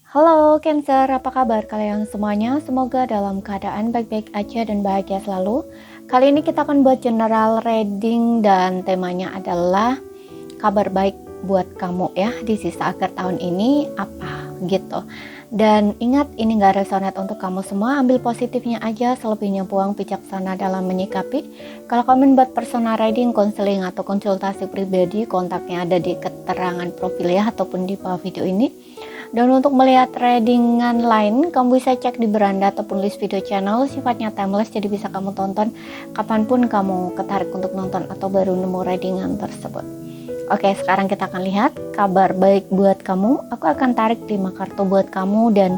Halo Cancer, apa kabar kalian semuanya? Semoga dalam keadaan baik-baik aja dan bahagia selalu. Kali ini kita akan buat general reading dan temanya adalah kabar baik buat kamu ya di sisa akhir tahun ini apa gitu. Dan ingat, ini gak resonate untuk kamu semua, ambil positifnya aja, selebihnya buang, bijaksana dalam menyikapi. Kalau kalian buat personal reading, konseling atau konsultasi pribadi, kontaknya ada di keterangan profil ya ataupun di bawah video ini. Dan untuk melihat readingan lain, kamu bisa cek di beranda ataupun list video channel, sifatnya timeless, jadi bisa kamu tonton kapanpun kamu ketarik untuk nonton atau baru nemu readingan tersebut. Oke, sekarang kita akan lihat kabar baik buat kamu. Aku akan tarik 5 kartu buat kamu dan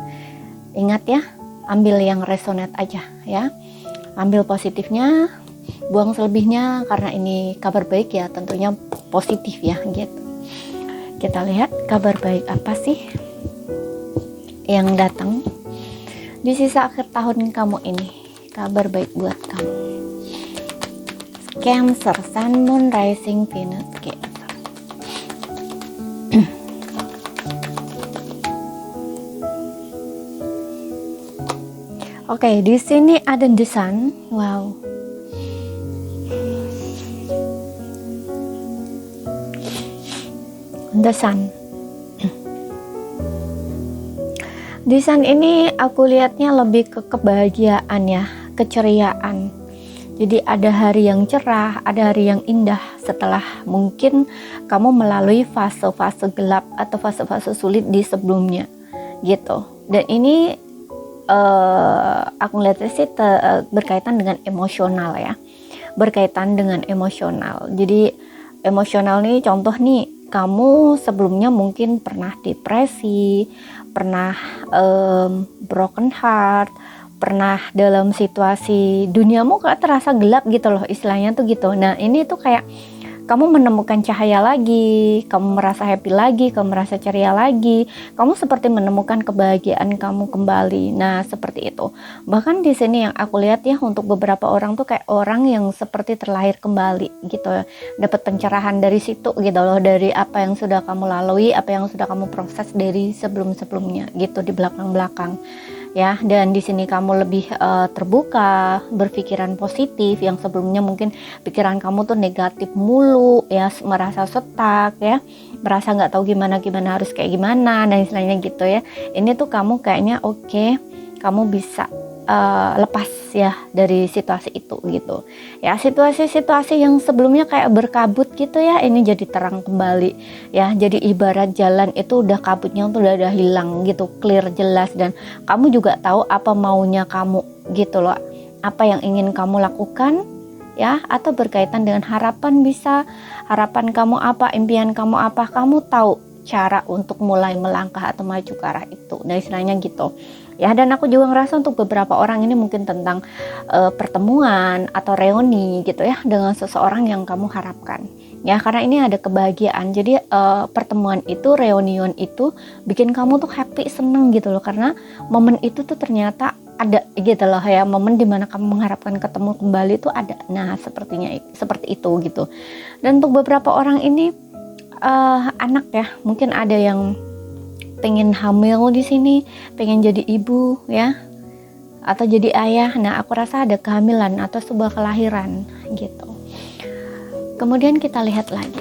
ingat ya, ambil yang resonate aja ya. Ambil positifnya, buang selebihnya karena ini kabar baik ya, tentunya positif ya gitu. Kita lihat kabar baik apa sih yang datang di sisa akhir tahun kamu ini. Kabar baik buat kamu. Cancer, Sun, Moon, Rising, Venus, Cancer. Oke, di sini ada the Sun. Wow. The Sun. Di Sun ini aku lihatnya lebih ke kebahagiaan ya, keceriaan. Jadi ada hari yang cerah, ada hari yang indah setelah mungkin kamu melalui fase-fase gelap atau fase-fase sulit di sebelumnya gitu. Dan ini aku lihatnya sih berkaitan dengan emosional ya, berkaitan dengan emosional. Jadi emosional nih, contoh nih, kamu sebelumnya mungkin pernah depresi, pernah broken heart, pernah dalam situasi duniamu kayak terasa gelap gitu loh, istilahnya tuh gitu. Nah ini tuh kayak kamu menemukan cahaya lagi, kamu merasa happy lagi, kamu merasa ceria lagi, kamu seperti menemukan kebahagiaan kamu kembali. Nah seperti itu. Bahkan di sini yang aku lihat ya, untuk beberapa orang tuh kayak orang yang seperti terlahir kembali gitu ya, dapat pencerahan dari situ gitu loh, dari apa yang sudah kamu lalui, apa yang sudah kamu proses dari sebelum-sebelumnya gitu, di belakang-belakang. Ya, dan di sini kamu lebih terbuka, berpikiran positif, yang sebelumnya mungkin pikiran kamu tuh negatif mulu ya, merasa stuck ya, merasa nggak tahu gimana harus kayak gimana, dan istilahnya gitu ya. Ini tuh kamu kayaknya oke, kamu bisa lepas ya dari situasi itu gitu ya. Situasi-situasi yang sebelumnya kayak berkabut gitu ya, ini jadi terang kembali ya. Jadi ibarat jalan itu udah kabutnya tuh udah hilang gitu, clear, jelas, dan kamu juga tahu apa maunya kamu gitu loh, apa yang ingin kamu lakukan ya, atau berkaitan dengan harapan, bisa harapan kamu apa, impian kamu apa, kamu tahu cara untuk mulai melangkah atau maju ke arah itu. Nah istilahnya gitu ya. Dan aku juga ngerasa untuk beberapa orang ini mungkin tentang pertemuan atau reuni gitu ya, dengan seseorang yang kamu harapkan ya, karena ini ada kebahagiaan. Jadi pertemuan itu, reunion itu bikin kamu tuh happy, seneng gitu loh, karena momen itu tuh ternyata ada gitu loh ya, momen dimana kamu mengharapkan ketemu kembali itu ada. Nah sepertinya seperti itu gitu. Dan untuk beberapa orang ini anak ya, mungkin ada yang pengen hamil di sini, pengen jadi ibu ya, atau jadi ayah. Nah aku rasa ada kehamilan atau sebuah kelahiran gitu. Kemudian kita lihat lagi,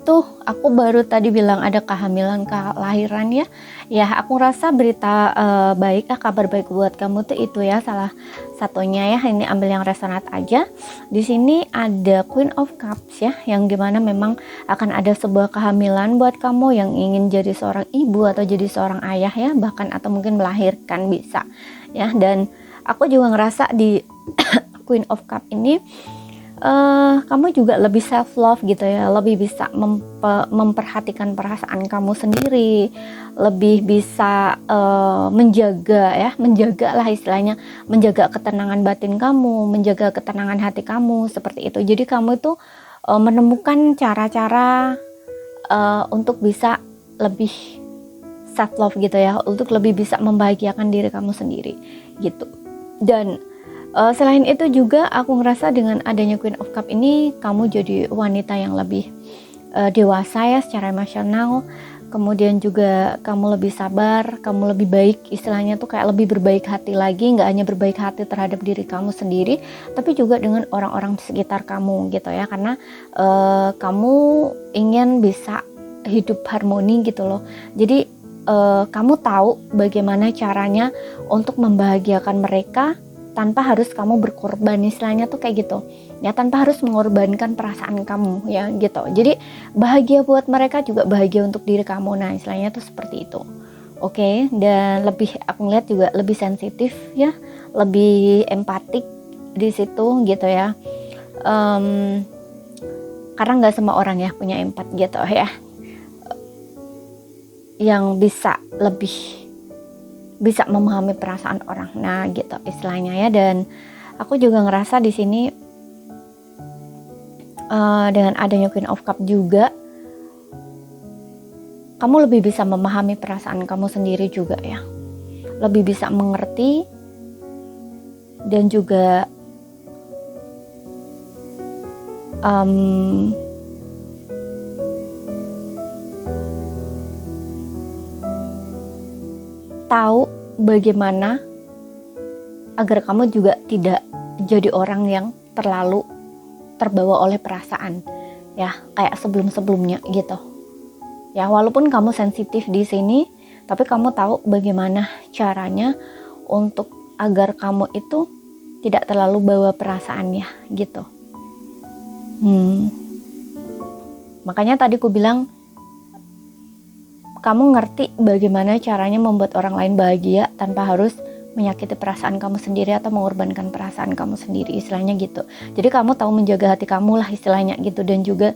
tuh aku baru tadi bilang ada kehamilan, kelahiran ya. Ya aku rasa berita baik, kabar baik buat kamu tuh itu ya, salah satunya ya. Ini ambil yang resonate aja. Di sini ada Queen of Cups ya, yang dimana memang akan ada sebuah kehamilan buat kamu yang ingin jadi seorang ibu atau jadi seorang ayah ya, bahkan atau mungkin melahirkan bisa ya. Dan aku juga ngerasa di Queen of Cup ini kamu juga lebih self love gitu ya, lebih bisa memperhatikan perasaan kamu sendiri, lebih bisa menjaga lah istilahnya, menjaga ketenangan batin kamu, menjaga ketenangan hati kamu, seperti itu. Jadi kamu itu menemukan cara-cara untuk bisa lebih self love gitu ya, untuk lebih bisa membahagiakan diri kamu sendiri gitu. Dan selain itu juga aku ngerasa dengan adanya Queen of Cup ini, kamu jadi wanita yang lebih dewasa ya secara emosional. Kemudian juga kamu lebih sabar, kamu lebih baik, istilahnya tuh kayak lebih berbaik hati lagi, nggak hanya berbaik hati terhadap diri kamu sendiri, tapi juga dengan orang-orang di sekitar kamu gitu ya, karena kamu ingin bisa hidup harmoni gitu loh. Jadi kamu tahu bagaimana caranya untuk membahagiakan mereka tanpa harus kamu berkorban, istilahnya tuh kayak gitu ya, tanpa harus mengorbankan perasaan kamu ya gitu. Jadi bahagia buat mereka juga bahagia untuk diri kamu, nah istilahnya tuh seperti itu. Oke, dan lebih aku ngeliat juga lebih sensitif ya, lebih empatik di situ gitu ya. Karena nggak semua orang ya punya empat gitu ya, yang lebih bisa memahami perasaan orang, nah gitu istilahnya ya. Dan aku juga ngerasa di sini dengan adanya Queen of Cup juga, kamu lebih bisa memahami perasaan kamu sendiri juga ya, lebih bisa mengerti dan juga tahu bagaimana agar kamu juga tidak jadi orang yang terlalu terbawa oleh perasaan ya, kayak sebelum-sebelumnya gitu ya. Walaupun kamu sensitif di sini, tapi kamu tahu bagaimana caranya untuk agar kamu itu tidak terlalu bawa perasaannya gitu. Makanya tadi aku bilang kamu ngerti bagaimana caranya membuat orang lain bahagia tanpa harus menyakiti perasaan kamu sendiri atau mengorbankan perasaan kamu sendiri, istilahnya gitu. Jadi kamu tahu menjaga hati kamu lah istilahnya gitu, dan juga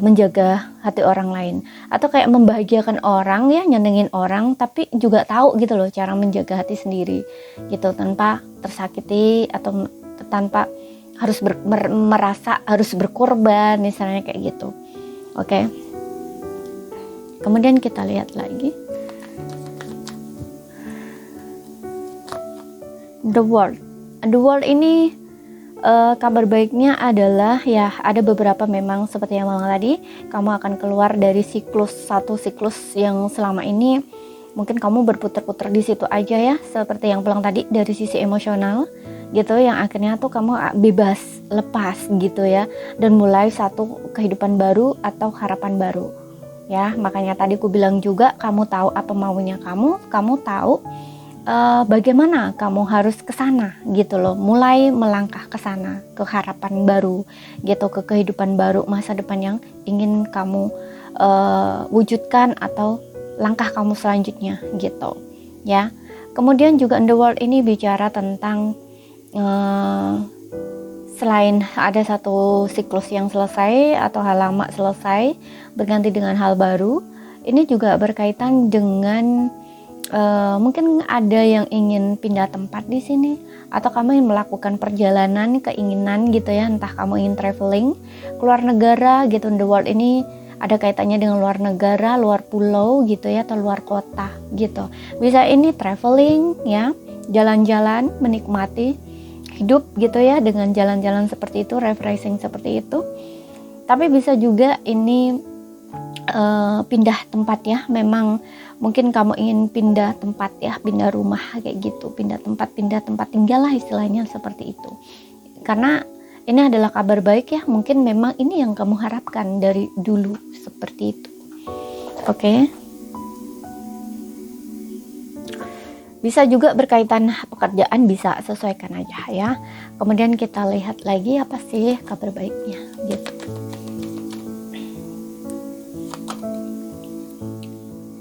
menjaga hati orang lain, atau kayak membahagiakan orang ya, nyenengin orang, tapi juga tahu gitu loh cara menjaga hati sendiri gitu, tanpa tersakiti atau tanpa harus merasa harus berkorban, misalnya kayak gitu. Oke. Kemudian kita lihat lagi The World ini kabar baiknya adalah ya, ada beberapa memang seperti yang bilang tadi, kamu akan keluar dari satu siklus yang selama ini mungkin kamu berputar-putar di situ aja ya, seperti yang bilang tadi, dari sisi emosional gitu, yang akhirnya tuh kamu bebas, lepas gitu ya, dan mulai satu kehidupan baru atau harapan baru ya. Makanya tadi aku bilang juga, kamu tahu apa maunya kamu tahu bagaimana kamu harus ke sana gitu loh, mulai melangkah ke sana, ke harapan baru gitu, ke kehidupan baru, masa depan yang ingin kamu wujudkan atau langkah kamu selanjutnya gitu ya. Kemudian juga The World ini bicara tentang selain ada satu siklus yang selesai atau hal lama selesai berganti dengan hal baru, ini juga berkaitan dengan mungkin ada yang ingin pindah tempat di sini, atau kamu ingin melakukan perjalanan keinginan gitu ya, entah kamu ingin traveling keluar negara gitu. The World ini ada kaitannya dengan luar negara, luar pulau gitu ya, atau luar kota gitu. Bisa ini traveling ya, jalan-jalan, menikmati hidup gitu ya, dengan jalan-jalan seperti itu, refreshing seperti itu. Tapi bisa juga ini pindah tempat ya, memang mungkin kamu ingin pindah tempat ya, pindah rumah kayak gitu, pindah tempat tinggal lah istilahnya seperti itu. Karena ini adalah kabar baik ya, mungkin memang ini yang kamu harapkan dari dulu seperti itu. Oke. Bisa juga berkaitan pekerjaan, bisa sesuaikan aja ya. Kemudian kita lihat lagi apa sih kabar baiknya gitu.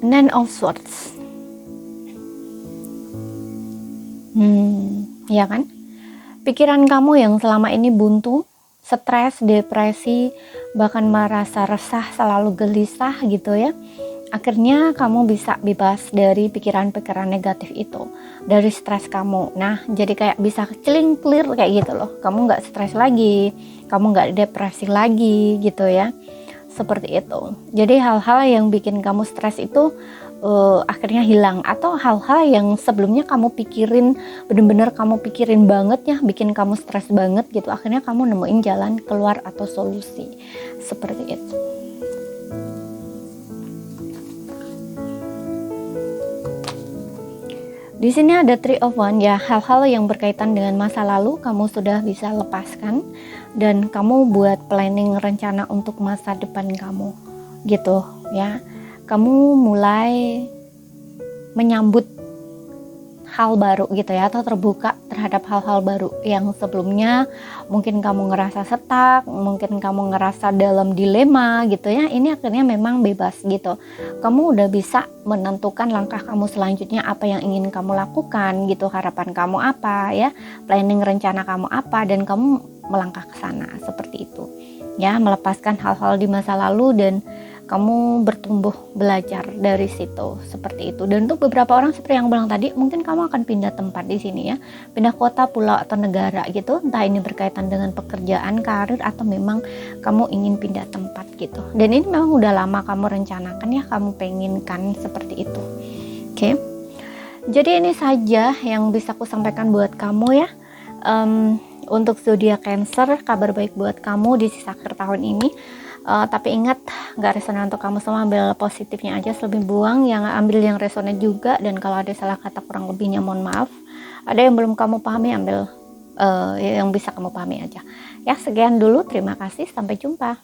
Nine of Swords. Ya kan? Pikiran kamu yang selama ini buntu, stres, depresi, bahkan merasa resah, selalu gelisah gitu ya. Akhirnya kamu bisa bebas dari pikiran-pikiran negatif itu, dari stres kamu. Nah, jadi kayak bisa clear kayak gitu loh. Kamu nggak stres lagi, kamu nggak depresi lagi gitu ya. Seperti itu. Jadi hal-hal yang bikin kamu stres itu akhirnya hilang, atau hal-hal yang sebelumnya kamu pikirin, bener-bener kamu pikirin banget ya, bikin kamu stres banget gitu, akhirnya kamu nemuin jalan keluar atau solusi seperti itu. Di sini ada Three of Wands ya, hal-hal yang berkaitan dengan masa lalu kamu sudah bisa lepaskan dan kamu buat planning rencana untuk masa depan kamu gitu ya. Kamu mulai menyambut hal baru gitu ya, atau terbuka terhadap hal-hal baru yang sebelumnya mungkin kamu ngerasa stuck, mungkin kamu ngerasa dalam dilema gitu ya. Ini akhirnya memang bebas gitu. Kamu udah bisa menentukan langkah kamu selanjutnya, apa yang ingin kamu lakukan gitu, harapan kamu apa ya, planning rencana kamu apa, dan kamu melangkah ke sana seperti itu ya, melepaskan hal-hal di masa lalu dan kamu bertumbuh belajar dari situ seperti itu. Dan untuk beberapa orang seperti yang bilang tadi, mungkin kamu akan pindah tempat di sini ya, pindah kota, pulau atau negara gitu, entah ini berkaitan dengan pekerjaan, karir, atau memang kamu ingin pindah tempat gitu. Dan ini memang udah lama kamu rencanakan ya, kamu penginkan seperti itu. Oke. Jadi ini saja yang bisa aku sampaikan buat kamu ya. Untuk zodiak Cancer, kabar baik buat kamu di sisa akhir tahun ini. Tapi ingat, gak resonan untuk kamu semua, ambil positifnya aja, selebih buang, yang ambil yang resonan juga. Dan kalau ada salah kata kurang lebihnya mohon maaf. Ada yang belum kamu pahami, ambil yang bisa kamu pahami aja ya. Sekian dulu, terima kasih, sampai jumpa.